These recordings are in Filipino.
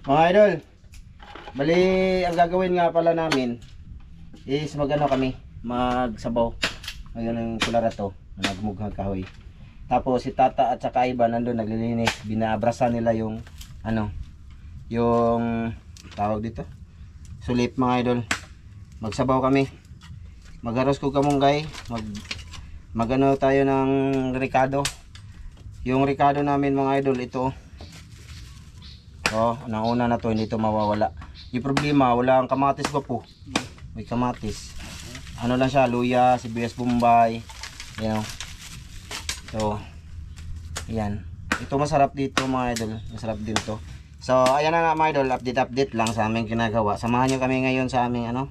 Mga idol, bali ang gagawin nga pala namin is magano kami, magsabaw. Ngayon ang kularato, nagmughang kahoy. Tapos si Tata at saka iba nandun naglilinis, binaabrasan nila yung ano, yung tawag dito, sulip mga idol. Magsabaw kami. Magaros ko kamunggay, magano tayo ng ricado. Yung ricado namin mga idol ito. Oh, nauna na to, hindi to mawawala. Yung problema, wala ang kamatis ko po. May kamatis. Ano lang siya, luya, sibuyas bombay. Yan o. So, yan. Ito masarap dito mga idol. Masarap din to. So, ayan na nga mga idol, update lang sa aming ginagawa. Samahan nyo kami ngayon sa aming ano,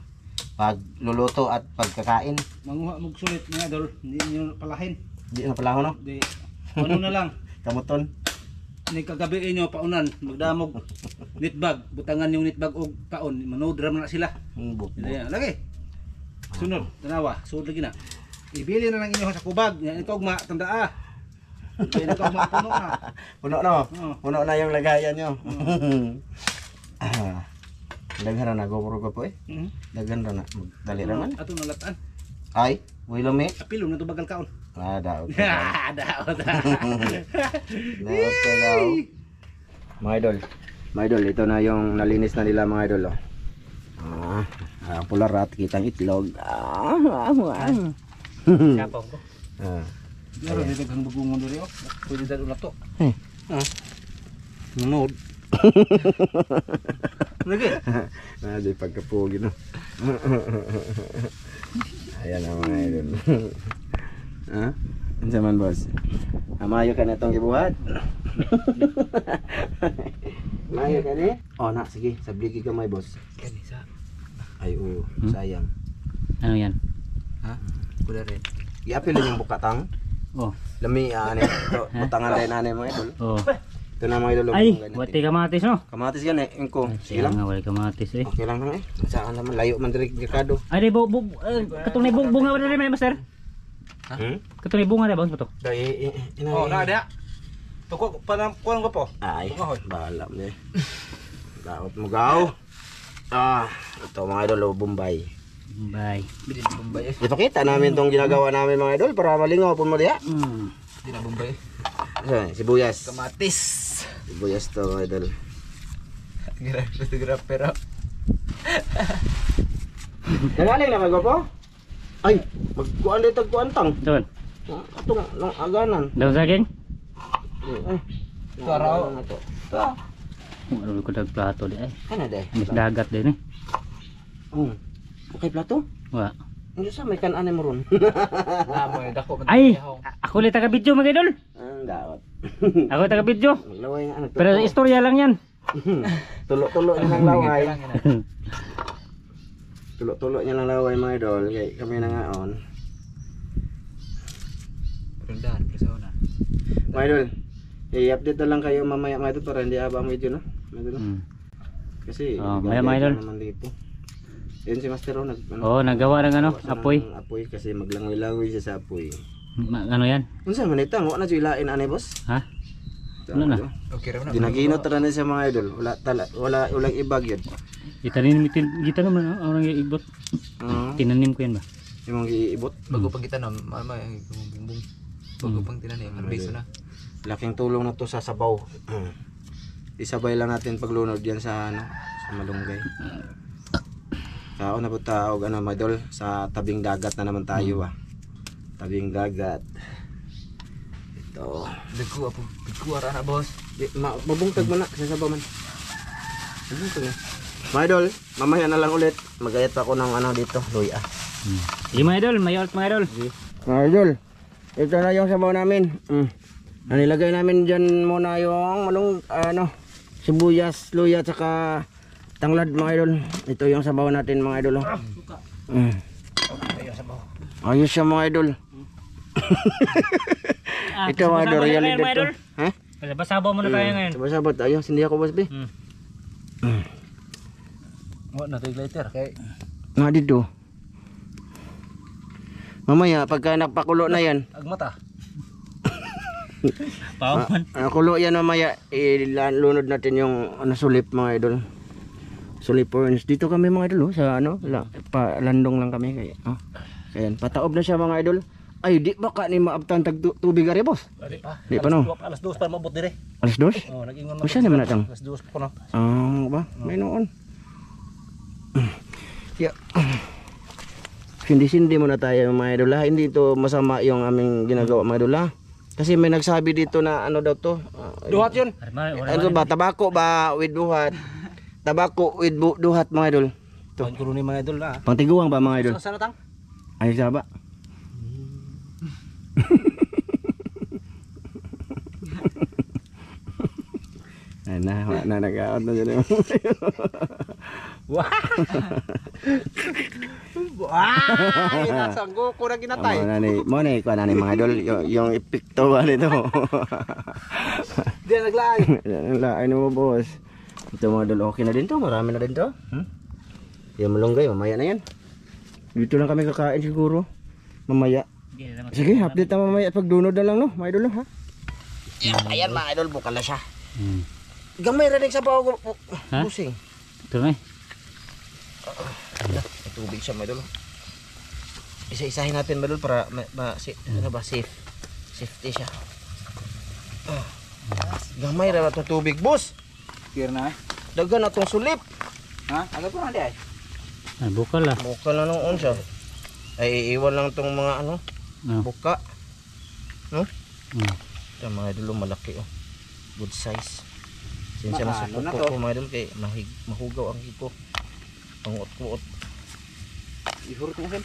pagluluto at pagkakain. Manguha magsulit mga idol, hindi nyo palahin. Hindi na pala ako no? Di, ano na lang. Kamuton. Ni kagabiin nyo paunan, magdamog nitbag, butangan yung nitbag og taon, manudram na sila. Yan, lagi. Sunod, tanawa, sunod lagi na. Ibili na lang inyo sa kubag, yan ito ugma, tanda ah. Yan ito ugma, puno na. Puno no? Puno na yung lagayan nyo. Daghan na, gopro ko po eh. Daghan na, dali naman. Ato nalataan. Ay, wilo me. Apilom na to bagal kaon. Ah, daot. Daot. Daot ka daw. Mga idol, ito na yung nalinis na nila mga idol. Oh. Pularat, kitang itlog. Sapong ko. Pero Ayan. daghang bugungon diri oh. Pwede dal ulat to. Nunod. Lagi. Di pagkapugi no. Ayan na mga idol. Ha? Ano man boss? Amayo ka na itong gibuhat? Amayo ka ni? Oh na, sige. Sabligi ka may boss. Kanisa. Ay oo, sayang. Ano yan? Ha? Pula rin. Iapil lang yung bukatang. Oh. Lami, ito, butangan rin nanay mga idol. Oh. Ito na mga idol. Ay, wati kamatis no? Kamatis yan eh, ingko. Sige lang. Nga wala kamatis eh. Okay lang eh. Saan naman, layo man diri Ricardo. Ay, di katong ni bunga ba rin master? Hmm? Katong ni bunga na ba to? Dahil, Oh, na dia. Tuko parang kuan ko po. ay, bahala mo eh. Daot mo gaw. Ito mga idol, Bombay. Bye. Bili Bombay. Ipakita namin tong ginagawa namin mga idol para malingaw po mo diha. Di na Bombay. Sibuyas. Kamatis. Sibuyas to mga idol. Grab pero. Nagaling na kago po? Ay, magkuan dito kuantang. Doon. Atong nang aganan. Daw saging? Ay. Taraw. Na to. Ta. Ano ko dag plato di ay. Kana day. Mas dagat din eh. Okay plato? Wa. Ano sa may kanan mo ron? Amo dako man. Ay, ako ulit taga video mga idol. Ang daot. Ako taga video. Maglaway nga ano. Pero istorya lang yan. Tulo-tulo niya lang laway. Tulo-tulo niya lang laway mga idol. Kaya kami na nga on. Rendahan presona. Mga idol, i-update na lang kayo mamaya mga idol para hindi abang video no? Mga idol. Kasi Maya mga idol. naman dito. Yun si Master O Oh, nagawa ng ano, apoy. Apoy kasi maglangoy-langoy siya sa apoy. Ano yan? Unsa man ito? Wala na siya ilain ani boss? Ha? Ano na? Okay ra na. Ginaginot ra na siya mga idol. Wala ulang ibag yun. Itanim kita naman orang yang ibot. Tinanim ko yan ba? Yung giibot. Bago pang kita no, mama bumbong. Bago pang tinanim, beso na. Laking tulong na to sa sabaw. Isabay lang natin paglunod yan sa ano, sa malunggay. Kao na po tao ano mga idol, sa tabing dagat na naman tayo Tabing dagat. Ito. Dagko ara na boss. Mabungtag mo na sa sabaw man. Mabungtag na. Mga idol, mamaya na lang ulit. Magayat pa ako ng ano dito, luya. Sige mga idol, mayot mga idol. Mga idol, ito na yung sabaw namin. Nilagay namin dyan muna yung sibuyas, luya, tsaka tanglad mga idol. Ito yung sabaw natin mga idol. Ayos siya mga idol. Ito mga idol, reality to. Ha? Sabaw muna tayo ngayon. Sabaw, ayos, hindi ako boss be. Wa na tig later. Kay Nga dito. Mamaya pagka napakulo na yan. agmata. Pauman. Kulo yan mamaya, ilunod natin yung sulip mga idol. Sulip orange. Dito kami mga idol, sa palandong lang kami. Kaya, ayan, pataob na siya mga idol. Ay, di ba ka ni maabtan tag tubig ari boss? Di pa. Di pa no? Alas 2 pa mabot dire. Alas 2? Oh, nag-ingon Usa naman natang. Alas 2 pa no. Ba? May noon. Yeah. Hindi muna tayo mga idol ha. Hindi ito masama yung aming ginagawa mga idol ha. Kasi may nagsabi dito na ano daw to. Duhat yun. Ano ba? Tabako ba with duhat? Tabako with duhat mga idol. Ito. Kuno ni mga idol na. Pangtiguang ba mga idol? Sana tang? Ay sa ba? Ay na nag-out na dyan yung Wah! Nasanggo ko na ginatay. Mo na ikuha na ni mga idol yung epekto ba nito. Di na naglaan. Naglaan mo boss. Ito mga idol, okay na din to, marami na din to. Yung malunggay, mamaya na yan. Dito lang kami kakain siguro. Mamaya. Sige, update na mamaya pag dunod na lang no, mga idol no ha. Ayan mga idol, bukal na siya. Gamay rin sa bawo busing. Ito na eh. May tubig siya mga idol. Isa-isahin natin mga idol para ano ba, safety siya. Gamay rin itong tubig boss. Kira na. Dagan na itong sulip. Ha? Ano po na di ay? Ay, bukal ah. Bukal na noon siya. Ay iwan lang itong mga ano, buka. No? Ito mga idol, malaki oh. Good size. Sinsya na sa pupo ko mga idol kay mahugaw ang hipo. Panguot-kuot. Ihurot mo sin.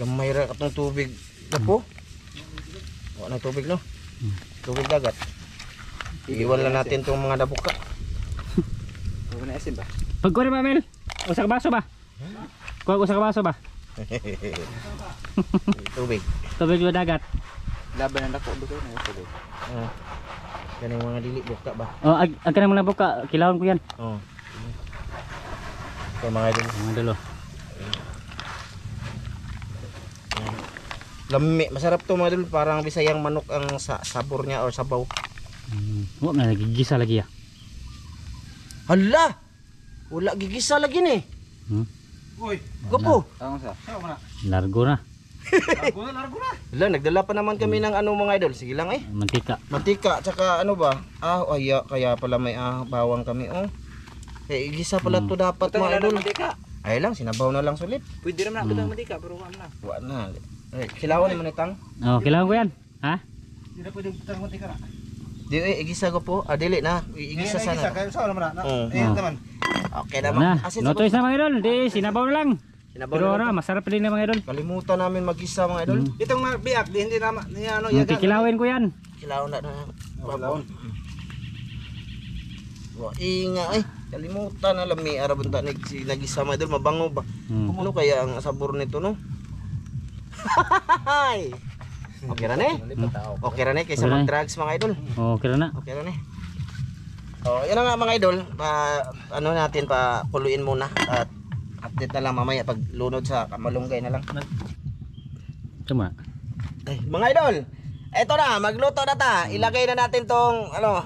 Gamay ra katong tubig. Dapo. Wala na tubig no. Tubig dagat. Iwan lang natin tong mga dabuka. Ano na asin ba? Pagkuha ba Mel? Usa ka baso ba? Kuha usa ka baso ba? Tubig. Tubig o dagat. Laban ang dako dito na ito. Yan yung mga dili buka ba? Oh, ag ka na buka, kilawon ko yan. Oo. So mga idol, Mga idol oh. lami, masarap to mga idol, parang Bisayang manok ang sabor niya or sabaw. Huwag na nagigisa lagi ah. Hala! Wala gigisa lagi ni. Uy, Gopo. tawon sa. Sa mo na. Largo na. Largo na. Hala, nagdala pa naman kami ng ano mga idol. Sige lang eh. Mantika. Mantika, tsaka ano ba? Kaya pala may bawang kami oh. Igisa pala to dapat mga idol. Ay lang, sinabaw na lang sulit. Pwede naman ako ng mantika pero wala na. Wala na. Kilawan naman itang. Oh, kilawon ko yan. Ha? Hindi na pwede butang mantika na. Di igisa ko po. Dili na. Igisa sana. Kaya sa naman na. Oo. Naman. Okay Na, naman. Asin sa notoys na mga idol. Di, sinabaw na lang. sinabaw Pero na lang. masarap din na mga idol. Kalimutan namin mag-isa mga idol. Itong biak di hindi na ano yaga. Kikilawin ko yan. Kilawan na. Wala. Inga ay. Kalimutan na lami arabunta nag-isa mga idol. Mabango ba? Ano kaya ang sabor nito no? Okay na eh. Okay na eh kaysa mag-drugs mga idol. Oh, kira na. Okay na eh. Oh, yan na nga mga idol. Ano natin pa kuluin muna at update na lang mamaya pag lunod sa malunggay na lang. Tama. Mga idol, eto na, magluto na ta. Ilagay na natin tong ano,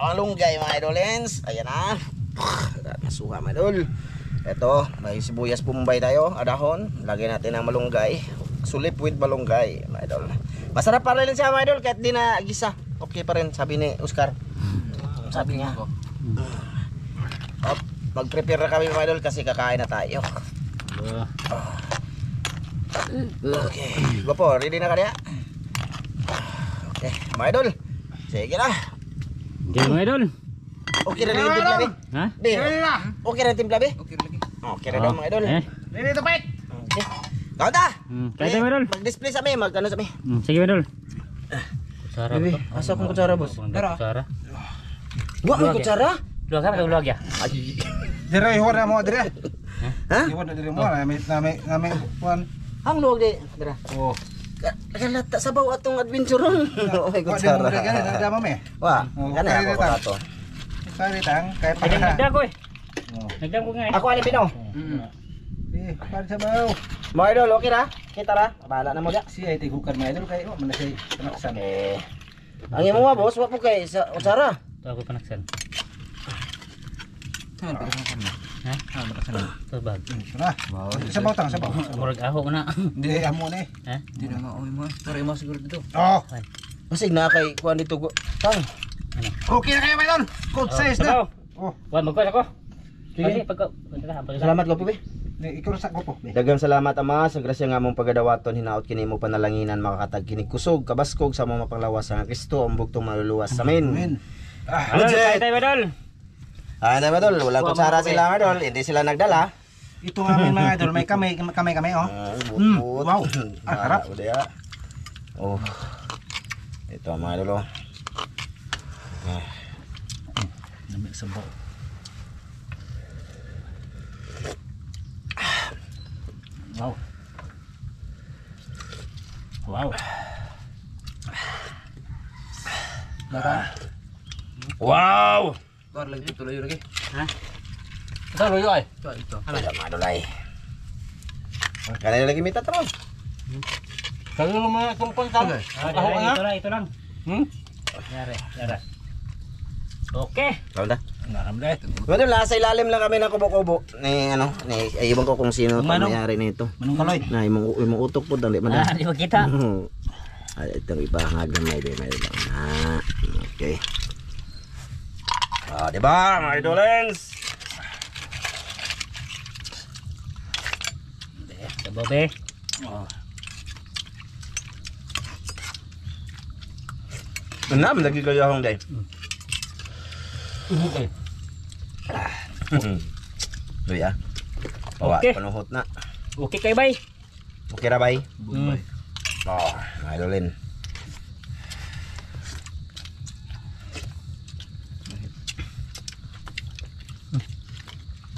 malunggay mga idolens. Ayan na. Nasuha mga idol. Eto, may sibuyas pumbay tayo, adahon. Lagay natin ang malunggay. Sulip with malunggay mga idol. Masarap pa rin siya mga idol kahit di na gisa. Okay pa rin sabi ni Oscar. Sabi niya. Mag-prepare na kami mga idol kasi kakain na tayo. Okay. Gopo, ready na kaya? Okay, mga idol. Sige na. Okay mga idol. Okay na rin yung timpla, be? Ha? Be, okay na yung timpla, be? Okay lagi. Okay na daw mga idol. Ready to fight. Okay. Kauta! Kaya tayo mga idol. Mag-display sa amin, mag-ano sa amin. Sige mga idol. Kutsara ba Bebe, to? asa akong kutsara, boss? Kutsara. Wala may kutsara? Luwag ka, luwag ya. Ay. Dire ihor na mo dire. Ha? Ihor na dire mo na may kuan. Ang luwag di. Dira. Oh. Kalata sa bawa atong adventure ron. Oh my Wa kutsara. dire gani na dama me. Wa, Oh, gani okay, ako dito. kato. Sari tang kay pa. Nagdam ko eh. Oh. Nagdam ko nga eh. Ako ani Pino. Eh, para sa baw. Mga idol, okay ra? Kita ra? Bahala na mo dia. Si ay tigukan mga idol kay man say panaksan. Ang imo nga boss, wa po kay sa utsara. Ito ako panaksan. Tan pero kami. Ha? Panaksan. Ito bag. Sura. Sabaw tang sabaw. Murag aho ko na. Hindi amo na eh. Ha? Hindi na maoy mo. Pero mo siguro dito. Oh. Basig na kay kuan dito tang. Okay na kayo mga idol. Good size na. Oh. Wan magkuha ako. Sige. Salamat ko po be. Ikaw sa ko po. Daghang salamat ama sa grasya nga mong pagadawaton hinaot kini mo panalanginan makakatag kini kusog kabaskog sa mga mapanglawas nga Kristo ang bugtong maluluwas. Amen. Amen. Ano tayo idol? Ah, tayo idol, wala kutsara sila idol, hindi sila nagdala. Ito nga mga idol, may kamay oh. Wow. Harap. Oh. Ito mga idol. Nami sabaw. Wow. Wow. Baka. Wow! Tor lagi tuloy lagi. Ha? Ito loyo ay. Ito. Ano mga idol ay? Kanila lagi mita tron. Kaya mo mga kumpon sa. Ito lang. Yari. Okay. Tawag na. Naram dai. Madol, nasa ilalim lang kami ng kubo-kubo. Ni ano, ni aywan ko kung sino Manong? may-ari nito. Manong kaloy. Na imong utok po dali man. Di ba kita? Ay, itong iba may lang. Ah, okay. Ah, di ba, mga idolens? Sabaw be. Nam lagi kayo akong day. Okay. Duy ah. Bawa, Okay. panuhot na. Okay kay bay. Okay ra bay? Bye. Oh, mga idolin.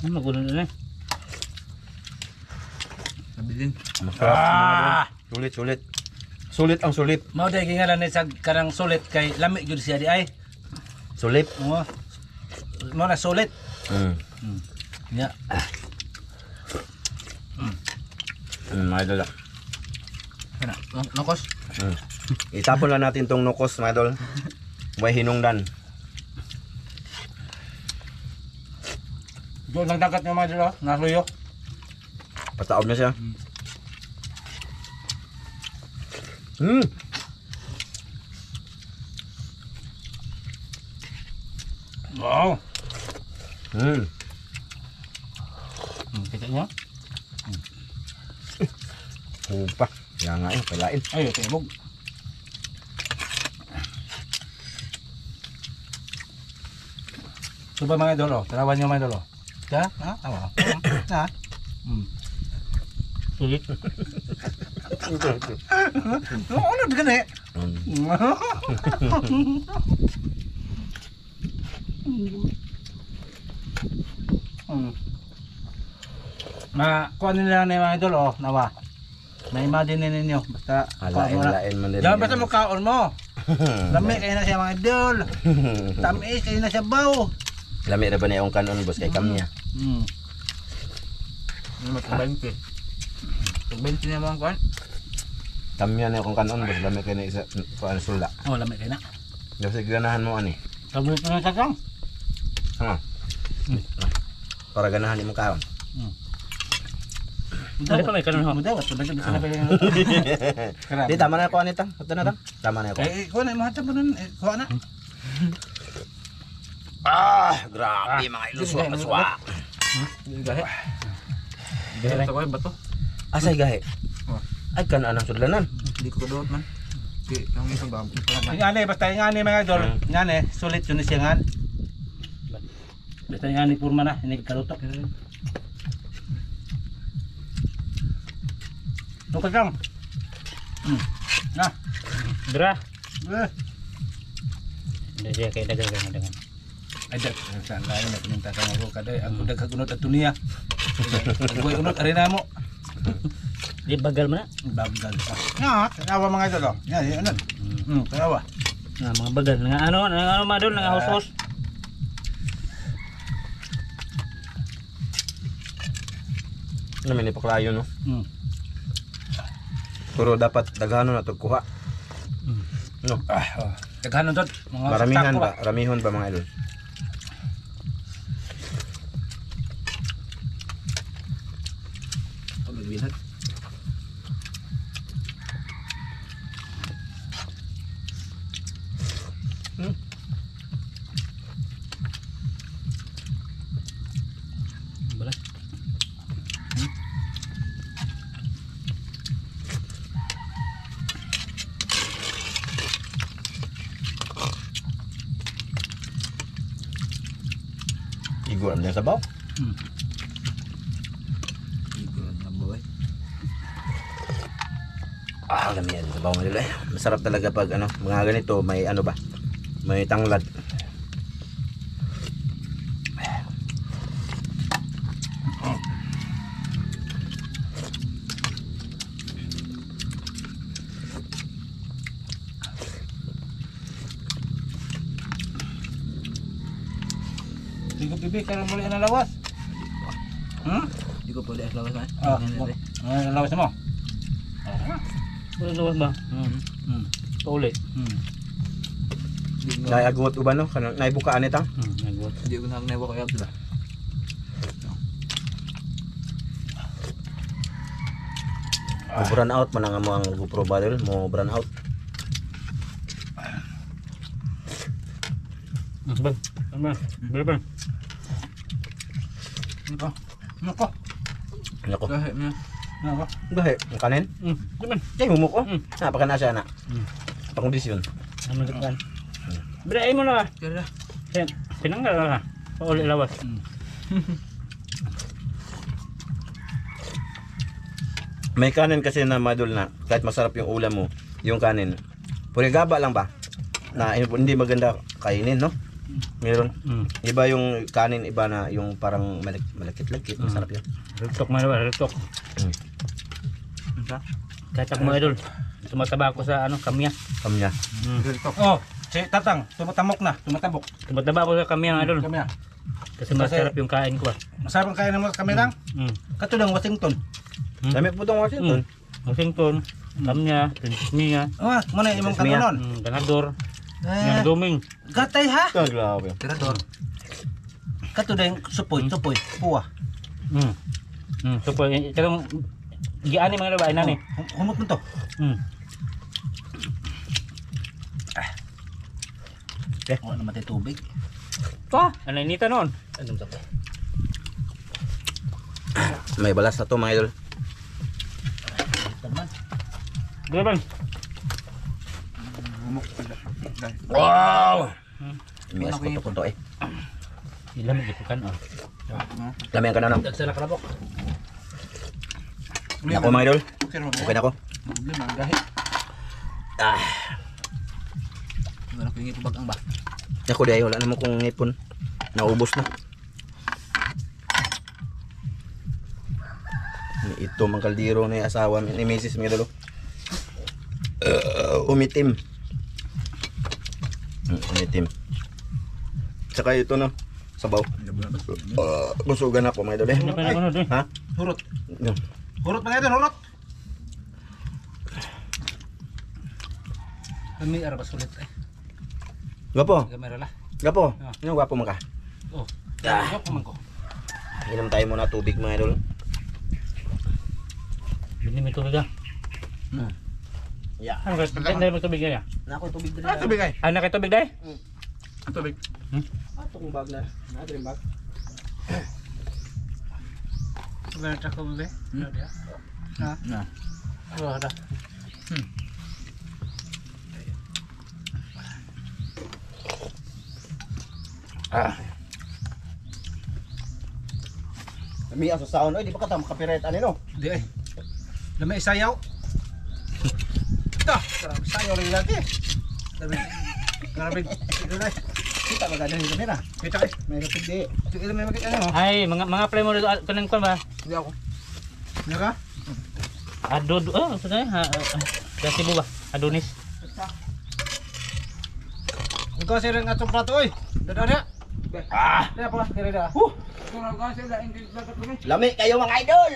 Magulo na. Sabi din. Masarap. Sulit, sulit. Sulit ang sulit. Mao day gingalan ni sa karang sulit kay lami gyud siya di ay. Sulit. Oo. Mo na sulit. Ya. Mga idol. Kana, nokos. Itapon lang natin tong nukos, mga idol. May hinungdan. Doon lang dagat nga mga dito, nasuyo. Pataob na siya. Wow. Kita niyo? Upa. Yan nga yun, palain. Ay, okay, bog. So ba mga idol, tarawan niyo mga idol. Ya, ha? Tama. Ha? Sulit. Ano gani? Kuha nila na yung mga idol, nawa. Na-imagine ninyo, basta Alain man din. Diyan basta mo kaon mo. Lami kayo na siya mga idol. Tamis kayo na siya baw. Lami na ba na yung kanon, boss, kay kamya? Ano mo, 20. 20 na mga kuhan. Kamya na yung kanon, boss, lami kayo na isa, kuan sula. Oh, lami kayo na. Kasi ganahan mo, ani? Sabi ko na sakang. Sama. Para ganahan mo kaon. Ano pa may kanon ho? Mudawat, sabi bisa na kayo. Di, tama na ako, anitang. Ito na, tang. Tama na ako. Eh, kuha na, mahatap mo nun. Kuha na. Ah, grabe mga iluswa-luswa. Gahe. Gahe. Sa kuha, bato. Asay gahe. Ay, kan anang sudlanan. Hindi ko doon man. Ngani, basta ngani mga idol. Ngani, sulit yun siya ngan. Basta ngani purma na, hindi karutok. Tukad lang. Na. Dra. Hindi siya kay dagan. Ay, saan lain na pinunta ka mo kada ako daghagunot at dunia. Ako unot arena mo. Di bagal mo na. Bagal pa. Nga, kanawa mga idol. Yan, yan. Kanawa. Nga mga bagal. Nga ano mga doon, nga hos-hos. Ano may nipaklayo, no? Pero dapat daghanon na to kuha. No. Daghanon dod. Mga Maramihan sakto ba? Ramihon ba mga idol? Pagbibilag. Balas. Igo ang sabaw. Alam yan, sabaw mga idol. Masarap talaga pag ano, mga ganito, may ano ba? May tanglad. Di ko pipi karang muli ang lawas. Di ko pwede ang lawas na. Ang lawas mo. Wala lawas ba? Pauli. Naiagot uban no? Kanang naibukaan itang. Nagwat. Hindi ko na naiwa ko yung sila. Mo brown out man ang mo ang GoPro battle, mo brown out. Bang. Bang. Bang. Nako. Nako. Kahit niya. Nako. Gahe, ang kanin. Diman. Jay humok ko. Napaka na siya na. Pangkondisyon. Ano dyan? Birain mo na. Kaya Pinanggal na. Pauli lawas. May kanin kasi na madul na kahit masarap yung ulam mo, yung kanin. Puri gaba lang ba? Na hindi maganda kainin, no? Meron. Iba yung kanin, iba na yung parang malakit-lakit, masarap yun. Ruktok mo na ba? Ruktok. Kahit ako mga idol. Tumataba ako sa ano, kamya. Kamya. Oh, si Tatang, tumatamok na, tumatabok. Tumataba ako sa kamya idol. Kami ah. Kasi masarap yung kain ko ba. Masarap ang kaya ng mga kamerang. Katulong Washington. Dami po itong Washington. Washington, kamya, Prinsesmia, Ah, muna imong Esmia. kanonon. Ganador, Eh, yung duming. gatay ha. Ito, grabe. tirador. Katulong supoy, puwa. So po, karong giani mga labaay nani. Humot mo to. Wala naman tayo tubig. Pa, ano inita noon? Anong sabi? May balas na to mga idol. Taman. Di ba? Wow! May ko to eh. Ilam gitu kan oh. Lamihan ka na no? Dagsala kalabok. Ako mga idol. Okay Okay na ako. Problema ang gahi. Ah, Wala ko yung ipabag ang ba. ako dahil wala naman kong ngipon. Naubos na. Ito mang kaldero na yung asawa ni Mrs. mga idol. Umitim. Umitim. Tsaka ito no, sabaw. Gusugan ako mga idol eh. Ano pa na kuno Ha? Hurot. Yan. Hurot mga idol, hurot. Kami arabas ulit eh. Gwapo. Kamera lah. Gwapo. Ah. Ano gwapo man ka? Oh. Ah. Ako man ko. Inom tayo muna tubig mga idol. Bini may tubig ah. Yeah. Ano ka? Dahil may tubig ya. Na ako tubig dali. Ah, tubig ay. Ano kay tubig dai? Tubig. Ato kong bag na. Na rin bag. Wala na ko bebe. Ha? Na. Wala na. Ah. Kami aso sound oy, di pa ka copyright ani no? Di ay. Lamay isayaw. Ito, sayaw lagi lagi. Grabe. Grabe. Kita ba ganyan yung kamera? Kita eh. May rapid di. Sige, may makita ano. Ay, mga play mo dito kanang kon ba? Hindi ako. Ano ka? Adod, oh, sa ha. Kasi ba? Adonis. Ikaw sir ang atong plato oy. Dada. Kaya pa, kaya na. Lami kayo mga idol.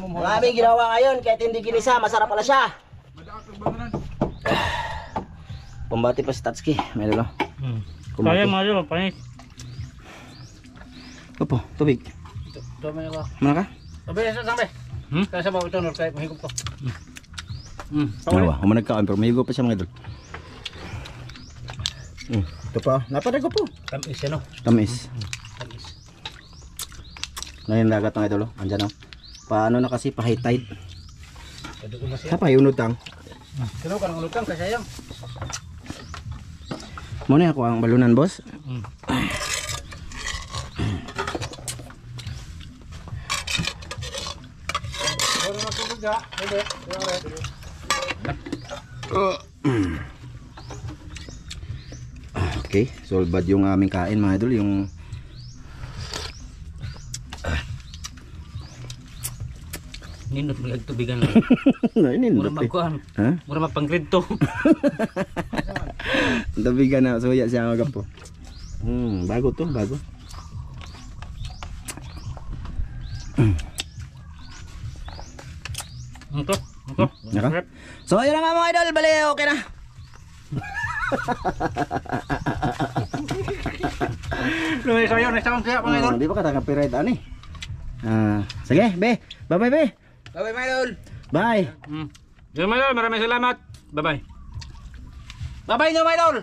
Marami ginawa ngayon kahit hindi ginisa, masarap pala siya. Pambati pa si Tatsuki, may dalo. Kaya mga idol, panis. Opo, tubig. Dami ako. Mana ka? Sabi sa sambe. Kaya sa mga tunor kaya mahigop ko. Nawa, humanag ka, pero may pa siya mga idol. Ito pa, napadago po. Tamis yan o. Tamis. Tamis. Ngayon dagat ng idol, andyan o. Paano na kasi, pa high tide. Pwede ko na siya. Sa payunod tang. Sino ka ng ulutang kasi sayang. Muna ako ang balunan, boss. Pero matulog ka. Hindi. Okay, solbad yung aming kain mga idol, yung Nindot magag tubigan lang. Mura Mura magkuhan. Ha? Mura mapang-grade to. Tabigan na, suya siya mga po. Bago to, bago. Ito. Ito. Naka? So yun na nga mga idol, bali okay na. Lumay sayo na isang siya mga idol. Di ba ka copyright ani? Sige, be. Bye-bye, be. Bye mga idol. Bye. Mga idol, maraming salamat. Bye-bye. Bye-bye nyo mga idol.